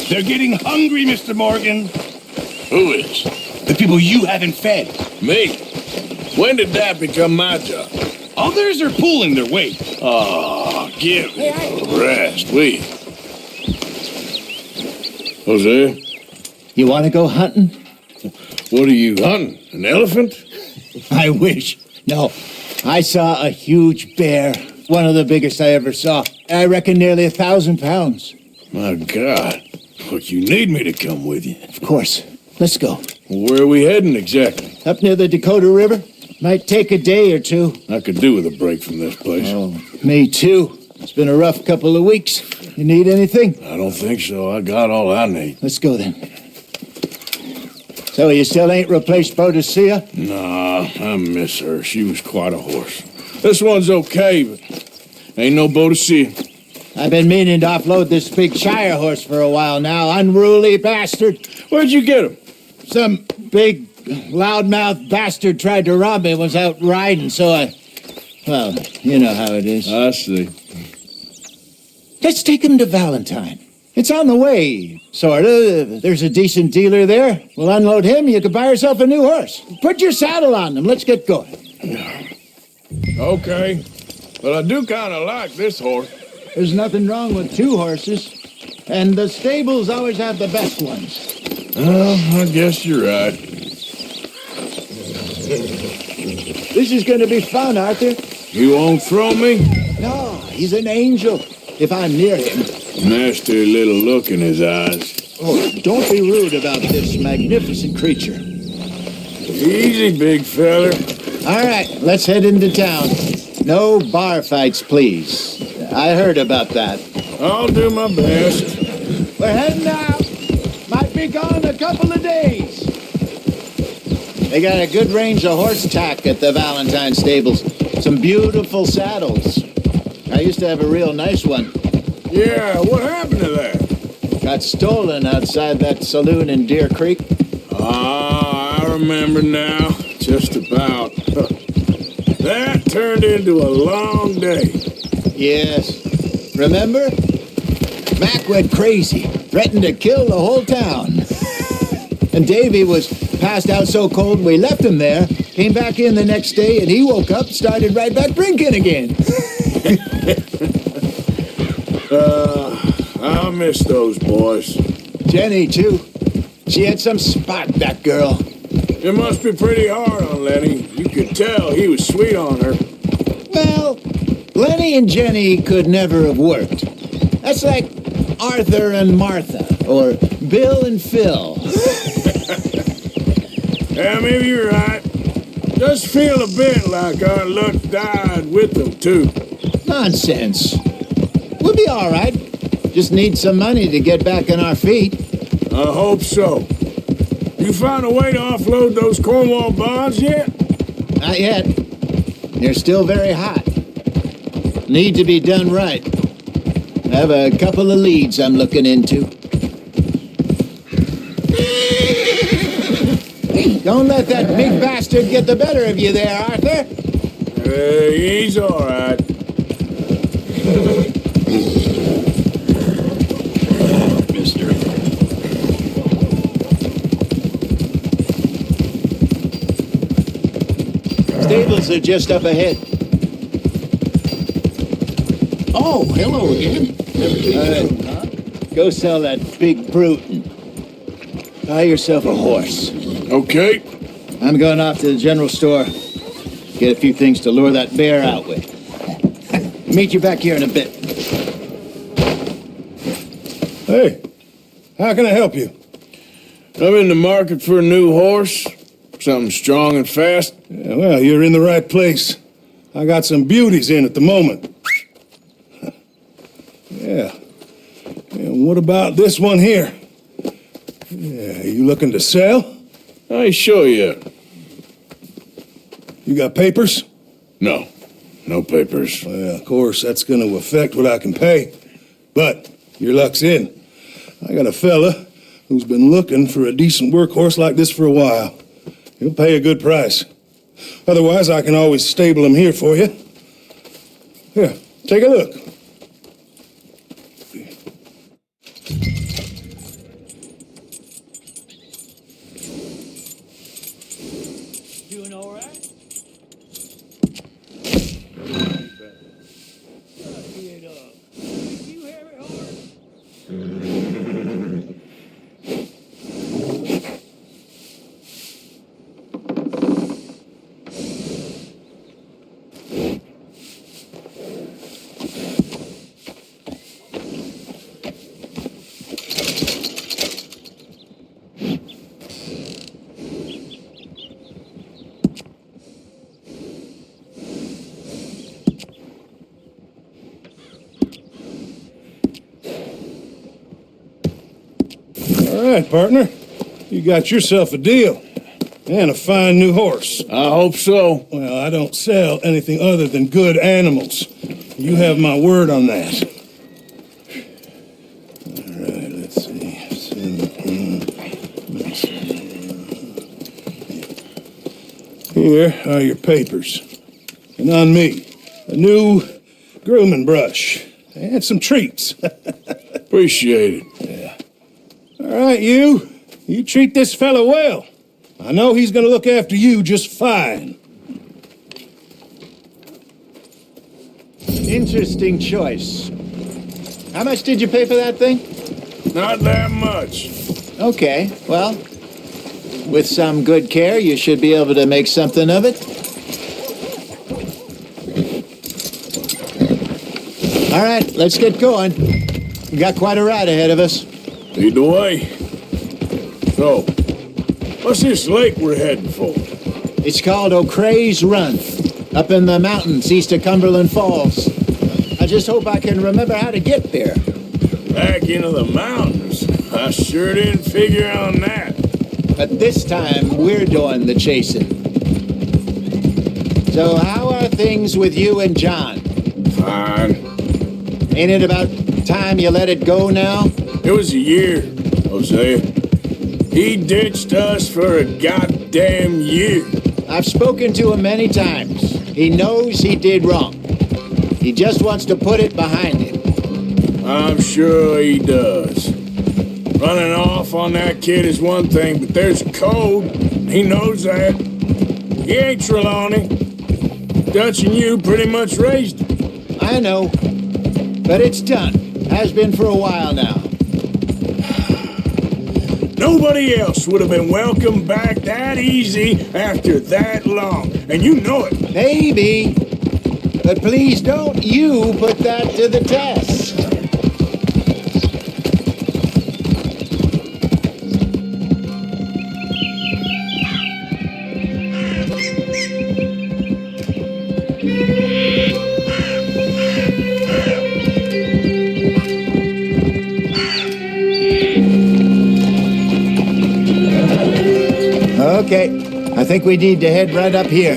They're getting hungry, Mr. Morgan. Who is? The people you haven't fed. Me? When did that become my job? Others are pulling their weight. Oh, give me a rest, will you? Hosea, You want to go hunting? what are you hunting? An elephant? I wish. No, I saw a huge bear. One of the biggest I ever saw. I reckon nearly 1,000 pounds. My God. Look, you need me to come with you. Of course. Let's go. Where are we heading exactly? Up near the Dakota River. Might take a day or two. I could do with a break from this place. Oh, me too. It's been a rough couple of weeks. You need anything? I don't think so. I got all I need. Let's go then. So you still ain't replaced Boadicea? Nah, I miss her. She was quite a horse. This one's okay, but ain't no Boadicea. I've been meaning to offload this big Shire horse for a while now. Unruly bastard. Where'd you get him? Some big loudmouth bastard tried to rob me. Was out riding, so well, you know how it is. I see. Let's take him to Valentine. It's on the way, sorta. There's a decent dealer there. We'll unload him. You could buy yourself a new horse. Put your saddle on him. Let's get going. Okay. But I do kind of like this horse. There's nothing wrong with two horses. And the stables always have the best ones. Well, I guess you're right. This is going to be fun, Arthur. You won't throw me? No, he's an angel. If I'm near him. Nasty little look in his eyes. Oh, don't be rude about this magnificent creature. Easy, big feller. All right, let's head into town. No bar fights, please. I heard about that. I'll do my best. We're heading out. Might be gone a couple of days. They got a good range of horse tack at the Valentine stables. Some beautiful saddles. I used to have a real nice one. Yeah, what happened to that? Got stolen outside that saloon in Deer Creek. Ah, I remember now. Just about. That turned into a long day. Yes. Remember? Mac went crazy, threatened to kill the whole town. And Davy was passed out so cold we left him there, came back in the next day, and he woke up, started right back drinking again. I miss those boys. Jenny, too. She had some spot, that girl. It must be pretty hard on Lenny. You could tell he was sweet on her. Well, Lenny and Jenny could never have worked. That's like Arthur and Martha, or Bill and Phil. Yeah, maybe you're right. Does feel a bit like our luck died with them, too. Nonsense. We'll be all right. Just need some money to get back on our feet. I hope so. You found a way to offload those Cornwall bonds yet? Not yet. They're still very hot. Need to be done right. I have a couple of leads I'm looking into. Don't let that big bastard get the better of you there, Arthur. He's all right. Mister. Stables are just up ahead. Oh, hello again. Go sell that big brute and buy yourself a horse. Okay. I'm going off to the general store. Get a few things to lure that bear out with. Meet you back here in a bit. Hey, how can I help you? I'm in the market for a new horse. Something strong and fast. Yeah, well, you're in the right place. I got some beauties in at the moment. Yeah. And what about this one here? Yeah, you looking to sell? I ain't sure yet. You got papers? No. No papers. Well, of course, that's going to affect what I can pay. But your luck's in. I got a fella who's been looking for a decent workhorse like this for a while. He'll pay a good price. Otherwise, I can always stable him here for you. Here, take a look. All right, partner. You got yourself a deal. And a fine new horse. I hope so. Well, I don't sell anything other than good animals. You have my word on that. All right, let's see. Here are your papers. And on me, a new grooming brush and some treats. Appreciate it. All right, you treat this fella well. I know he's gonna look after you just fine. Interesting choice. How much did you pay for that thing? Not that much. Okay, well, with some good care, you should be able to make something of it. All right, let's get going. We got quite a ride ahead of us. Lead the way. So, what's this lake we're heading for? It's called O'Creagh's Run, up in the mountains east of Cumberland Falls. I just hope I can remember how to get there. Back into the mountains? I sure didn't figure on that. But this time, we're doing the chasing. So how are things with you and John? Fine. Ain't it about time you let it go now? It was a year, Hosea. He ditched us for a goddamn year. I've spoken to him many times. He knows he did wrong. He just wants to put it behind him. I'm sure he does. Running off on that kid is one thing, but there's a code. He knows that. He ain't Trelawney. Dutch and you pretty much raised him. I know. But it's done. Has been for a while now. Nobody else would have been welcomed back that easy after that long. And you know it. Maybe. But please don't you put that to the test. Okay, I think we need to head right up here.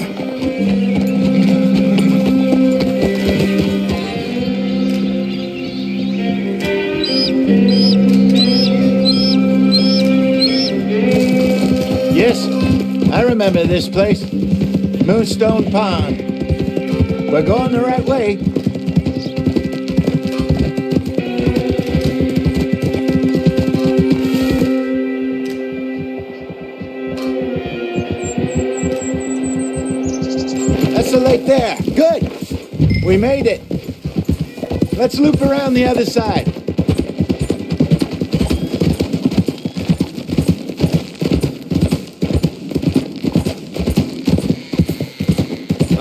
Yes, I remember this place. Moonstone Pond. We're going the right way. That's the lake there. Good. We made it. Let's loop around the other side.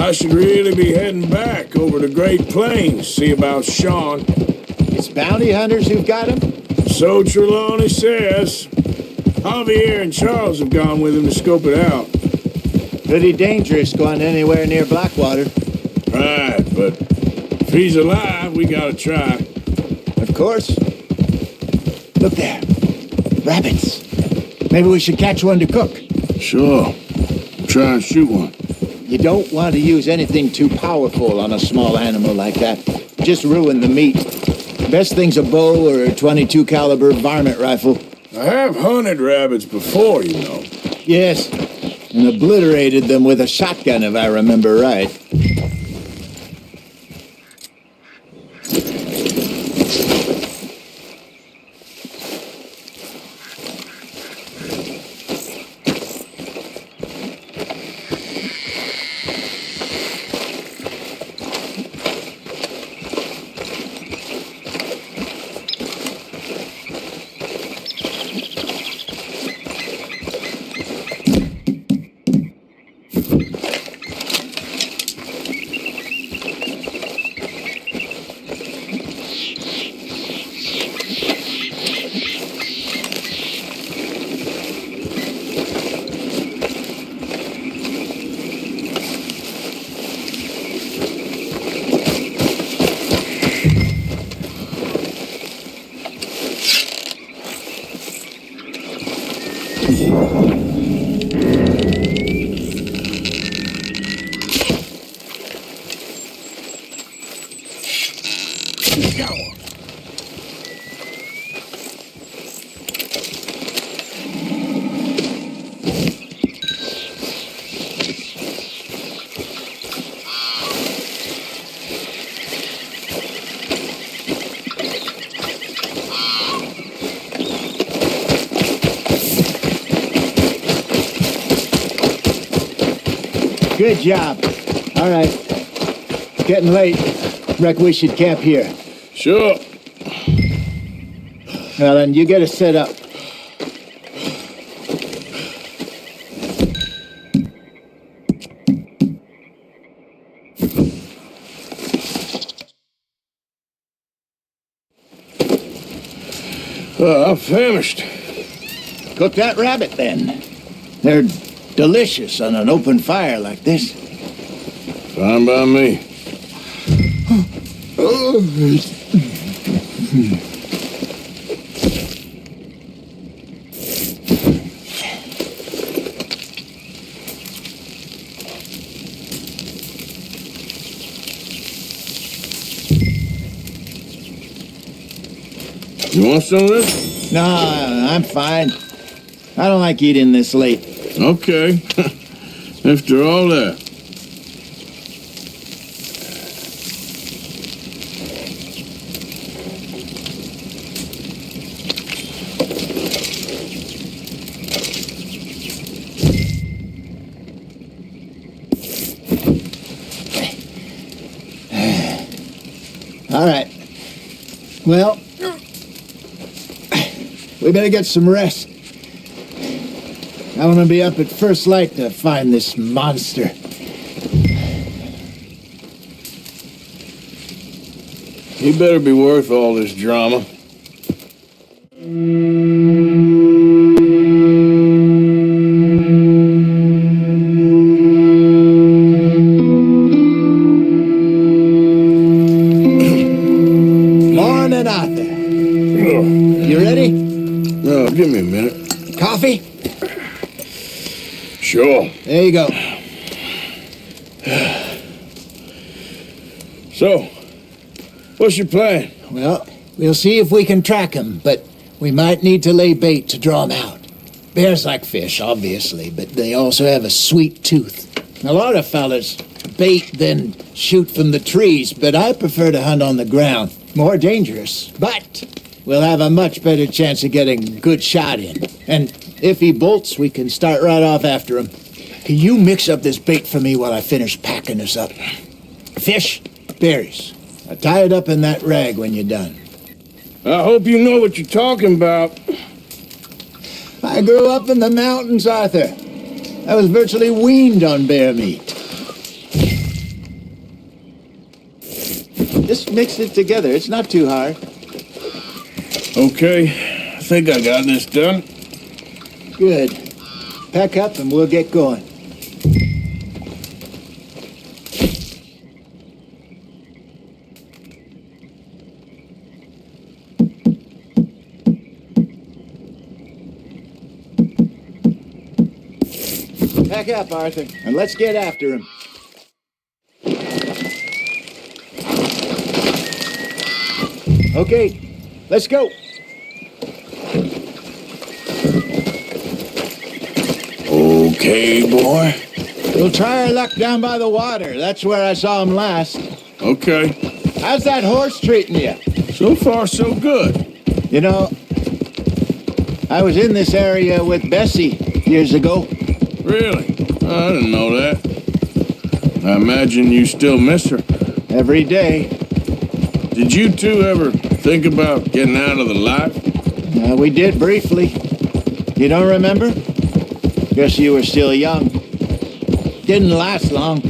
I should really be heading back over the Great Plains, see about Sean. It's bounty hunters who've got him? So Trelawney says. Javier and Charles have gone with him to scope it out. Pretty dangerous going anywhere near Blackwater. Right, but if he's alive, we gotta try. Of course. Look there. Rabbits. Maybe we should catch one to cook. Sure. Try and shoot one. You don't want to use anything too powerful on a small animal like that. Just ruin the meat. Best thing's a bow or a .22 caliber varmint rifle. I have hunted rabbits before, you know. Yes, and obliterated them with a shotgun if I remember right. Good job. All right. Getting late. Reckon we should camp here. Sure. Well, then you get us set up. I'm famished. Cook that rabbit, then. They're delicious on an open fire like this. Fine by me. You want some of this? No, I'm fine. I don't like eating this late. Okay. After all that. All right. Well, we better get some rest. I want to be up at first light to find this monster. He better be worth all this drama. Morning, Arthur. You ready? No, give me a minute. Coffee? Sure. There you go. So, what's your plan? Well, we'll see if we can track him, but we might need to lay bait to draw him out. Bears like fish, obviously, but they also have a sweet tooth. A lot of fellas bait, then shoot from the trees, but I prefer to hunt on the ground. More dangerous, but we'll have a much better chance of getting a good shot in. And if he bolts, we can start right off after him. Can you mix up this bait for me while I finish packing this up? Fish, berries. I'll tie it up in that rag when you're done. I hope you know what you're talking about. I grew up in the mountains, Arthur. I was virtually weaned on bear meat. Just mix it together. It's not too hard. Okay, I think I got this done. Good. Pack up and we'll get going. Pack up, Arthur, and let's get after him. Okay, let's go. Okay, boy. We'll try our luck down by the water. That's where I saw him last. Okay. How's that horse treating you? So far, so good. You know, I was in this area with Bessie years ago. Really? I didn't know that. I imagine you still miss her. Every day. Did you two ever think about getting out of the life? We did briefly. You don't remember? Guess you were still young. Didn't last long.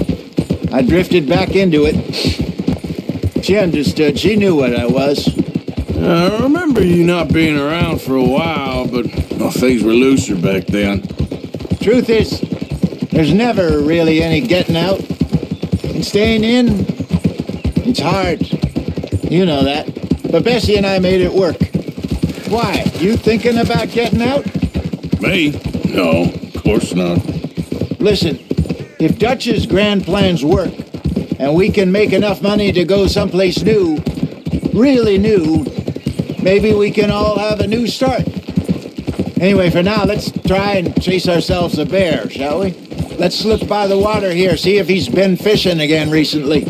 I drifted back into it. She understood. She knew what I was. I remember you not being around for a while, but well, things were looser back then. Truth is, there's never really any getting out. And staying in, it's hard. You know that. But Bessie and I made it work. Why? You thinking about getting out? Me? No, of course not. Listen, if Dutch's grand plans work, and we can make enough money to go someplace new, really new, maybe we can all have a new start. Anyway, for now, let's try and chase ourselves a bear, shall we? Let's look by the water here, see if he's been fishing again recently.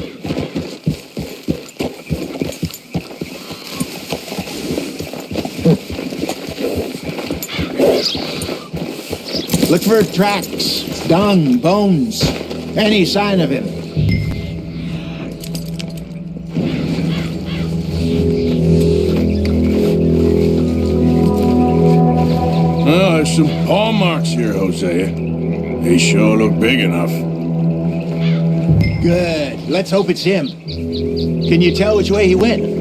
Look for tracks, dung, bones, any sign of him. Oh, there's some paw marks here, Hosea. They sure look big enough. Good. Let's hope it's him. Can you tell which way he went?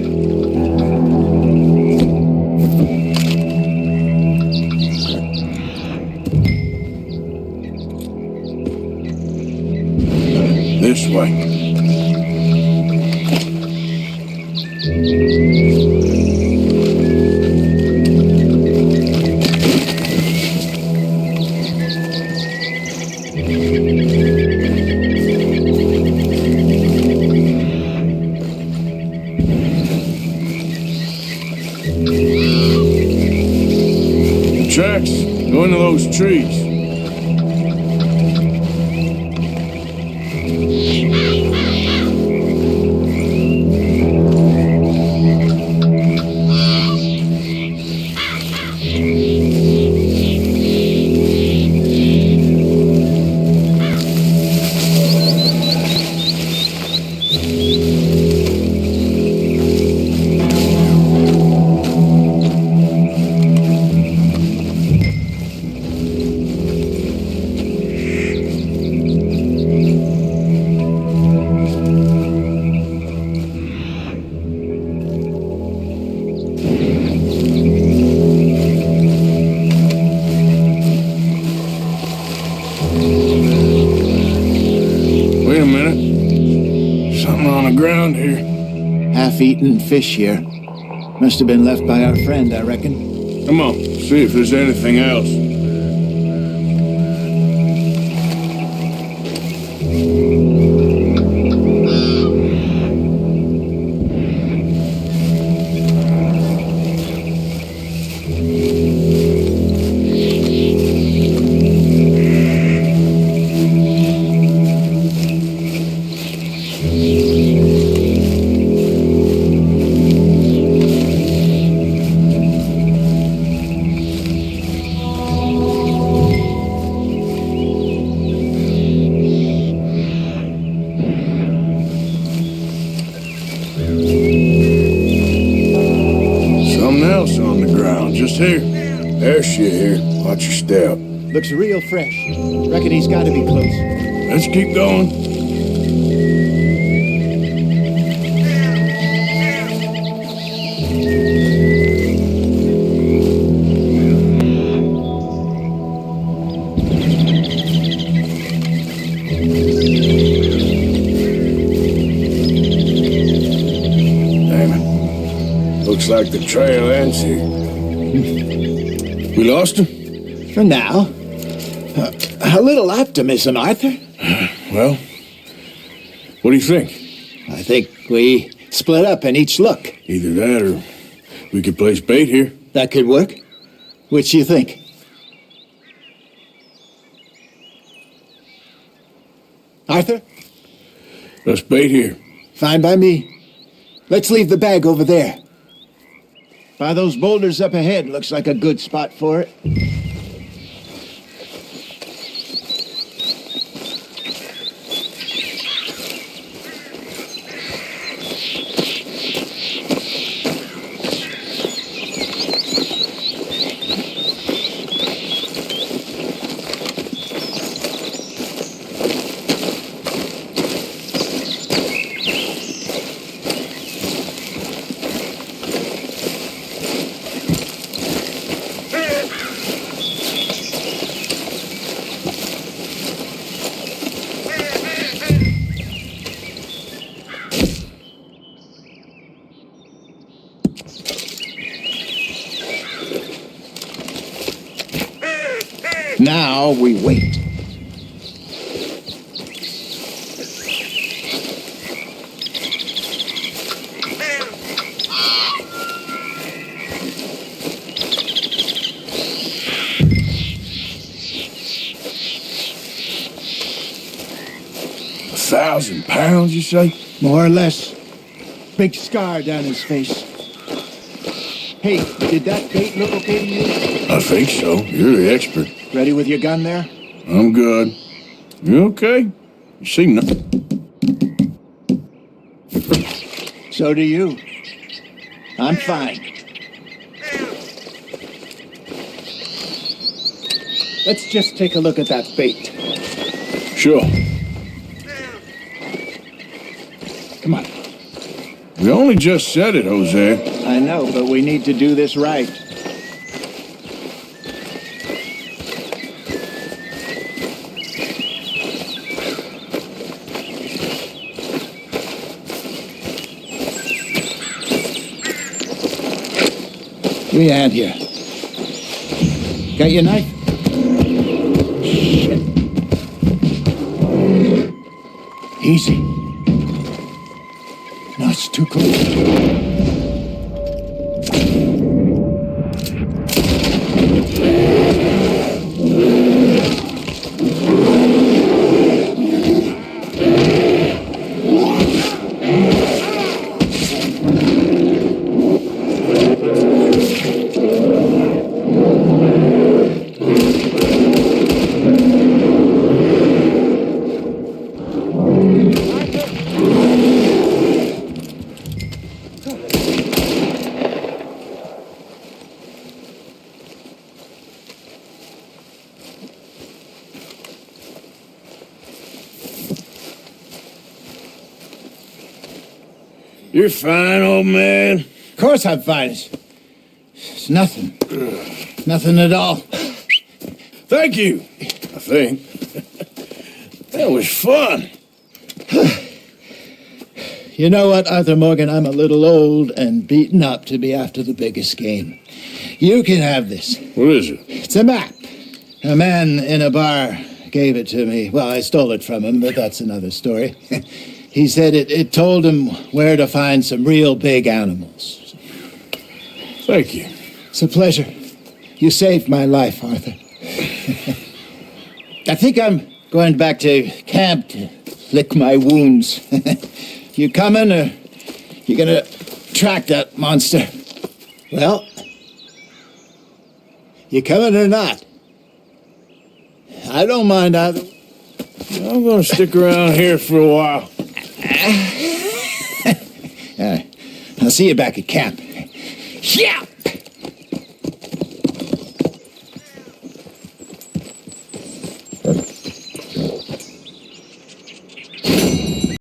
This way. Tracks go into those trees. Wait a minute. Something on the ground here. Half-eaten fish here. Must have been left by our friend, I reckon. Come on, see if there's anything else. Just here. There's shit here. Watch your step. Looks real fresh. Reckon he's got to be close. Let's keep going. Damn it. Looks like the trail ends here. We lost him? For now. A little optimism, Arthur. Well, what do you think? I think we split up and each look. Either that or we could place bait here. That could work. Which you think? Arthur? Let's bait here. Fine by me. Let's leave the bag over there. By those boulders up ahead, looks like a good spot for it. Now we wait. £1,000, you say? More or less. Big scar down his face. Hey, did that bait look okay to you? I think so. You're the expert. Ready with your gun there? I'm good. You okay? You seem nothing. So do you. I'm fine. Let's just take a look at that bait. Sure. Come on. We only just said it, Hosea. I know, but we need to do this right. Give me a hand here. Got your knife? Shit. Easy. No, it's too close. You're fine, old man. Of course I'm fine. It's nothing. Nothing at all. Thank you, I think. That was fun. You know what, Arthur Morgan? I'm a little old and beaten up to be after the biggest game. You can have this. What is it? It's a map. A man in a bar gave it to me. Well, I stole it from him, but that's another story. He said it told him where to find some real big animals. Thank you. It's a pleasure. You saved my life, Arthur. I think I'm going back to camp to lick my wounds. You coming, or you gonna track that monster? Well, you coming or not? I don't mind either. I'm gonna stick around here for a while. All right. I'll see you back at camp. Yeah!